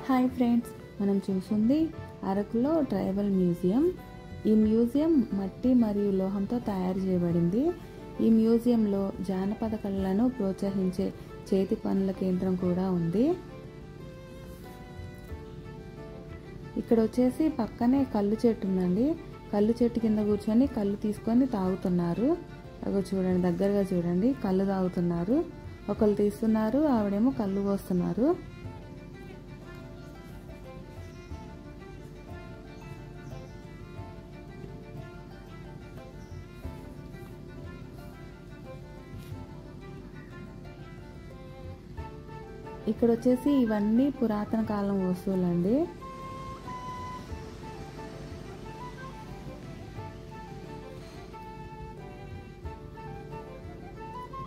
Hi friends, మనం చూస్తుంది అరకులో ట్రైబల్ మ్యూజియం. ఈ మ్యూజియం మట్టి మరియు లోహంతో తయారు చేయబడింది. ఈ మ్యూజియంలో జానపద కళలను ప్రోత్సహించే చేతి పనుల కేంద్రం కూడా ఉంది. ఇక్కడ వచ్చేసి పక్కనే కళ్ళు చెట్టు ఉందండి. కళ్ళు చెట్టు కింద కూర్చొని కళ్ళు తీసుకొని తాగుతున్నారు. అగో చూడండి, దగ్గరగా చూడండి, కళ్ళు తాగుతున్నారు. ఒకళ్ళు తీస్తున్నారు, ఆవిడేమో కళ్ళు పోస్తున్నారు. ఇక్కడ వచ్చేసి ఇవన్నీ పురాతన కాలం వస్తువులండి.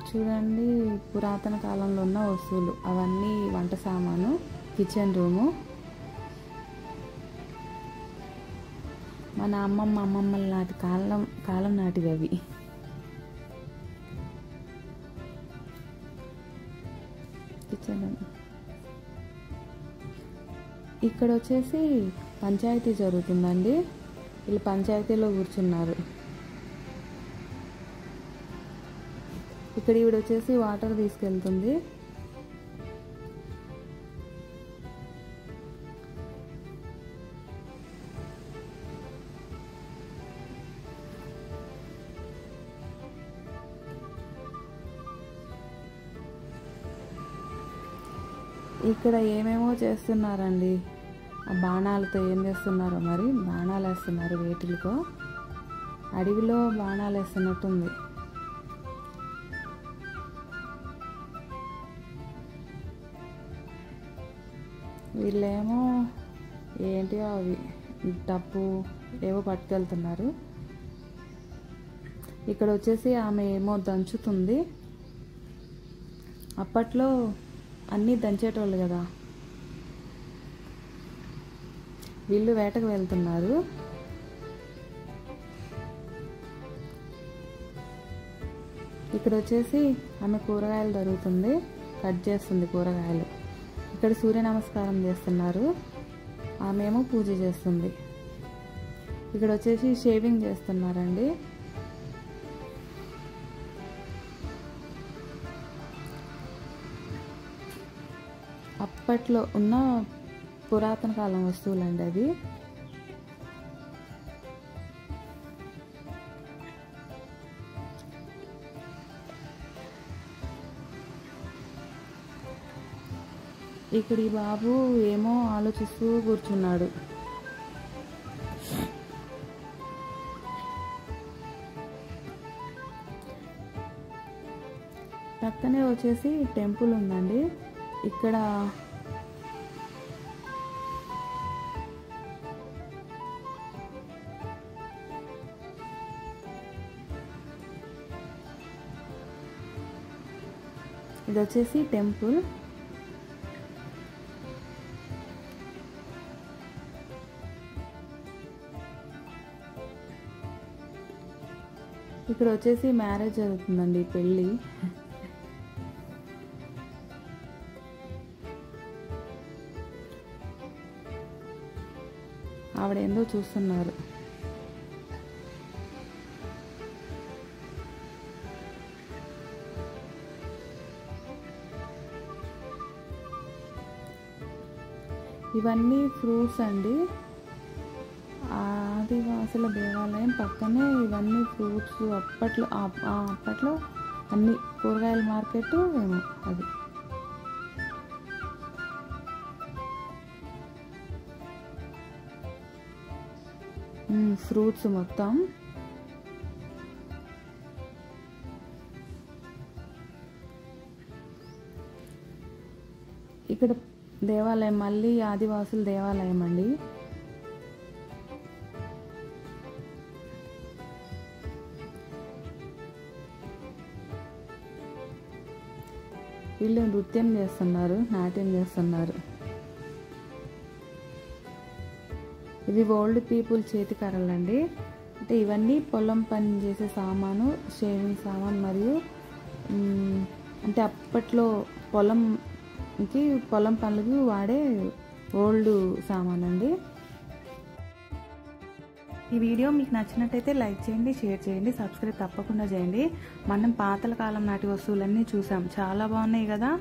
చూడండి, పురాతన కాలంలో ఉన్న వస్తువులు అవన్నీ వంట సామాను, కిచెన్ రూము. మన అమ్మమ్మల నాటి కాలం నాటివి అవి. Kitchen room. ఇక్కడ వచ్చేసి పంచాయతీ జరుగుతుందండి. వీళ్ళు పంచాయతీలో కూర్చున్నారు. ఇక్కడ ఈవిడ వచ్చేసి వాటర్ తీసుకెళ్తుంది. ఇక్కడ ఏమేమో చేస్తున్నారండి. ఆ బాణాలతో ఏం చేస్తున్నారో మరి. బాణాలు వేస్తున్నారు వేటికో. అడవిలో బాణాలు వేస్తున్నట్టుంది. వీళ్ళేమో ఏంటివో అవి డబ్బు ఏవో పట్టుకెళ్తున్నారు. ఇక్కడ వచ్చేసి ఆమె ఏమో దంచుతుంది. అప్పట్లో అన్నీ దంచేటోళ్ళు కదా. వీళ్ళు వేటకు వెళ్తున్నారు. ఇక్కడ వచ్చేసి ఆమె కూరగాయలు తరుగుతుంది, కట్ చేస్తుంది కూరగాయలు. ఇక్కడ సూర్య నమస్కారం చేస్తున్నారు. ఆమె ఏమో పూజ చేస్తుంది. ఇక్కడ వచ్చేసి షేవింగ్ చేస్తున్నారండి. అప్పట్లో ఉన్న పురాతన కాలం వస్తువులండి అవి. ఇక్కడ ఈ బాబు ఏమో ఆలోచిస్తూ కూర్చున్నాడు. పక్కనే వచ్చేసి టెంపుల్ ఉందండి. ఇక్కడ ఇది వచ్చేసి టెంపుల్. ఇక్కడ వచ్చేసి మ్యారేజ్ జరుగుతుందండి, పెళ్ళి. ఆవిడ ఏందో చూస్తున్నారు. ఇవన్నీ ఫ్రూట్స్ అండి. ఆదివాసుల దేవాలయం పక్కనే ఇవన్నీ ఫ్రూట్స్. అప్పట్లో అన్ని కూరగాయల మార్కెట్ అది. ఫ్రూట్స్ మొత్తం. ఇక్కడ దేవాలయం మళ్ళీ ఆదివాసుల దేవాలయం అండి. వీళ్ళు నృత్యం చేస్తున్నారు, నాట్యం చేస్తున్నారు. ఇవి ఓల్డ్ పీపుల్ చేతి కర్రలండి. అంటే ఇవన్నీ పొలం పని చేసే సామాను, షేవింగ్ సామాన్ మరియు అంటే అప్పట్లో పొలం పొలం పనులకు వాడే ఓల్డ్ సామాన్ అండి. ఈ వీడియో మీకు నచ్చినట్టయితే లైక్ చేయండి, షేర్ చేయండి, సబ్స్క్రైబ్ తప్పకుండా చేయండి. మనం పాతల కాలం నాటి వస్తువులన్నీ చూసాం, చాలా బాగున్నాయి కదా.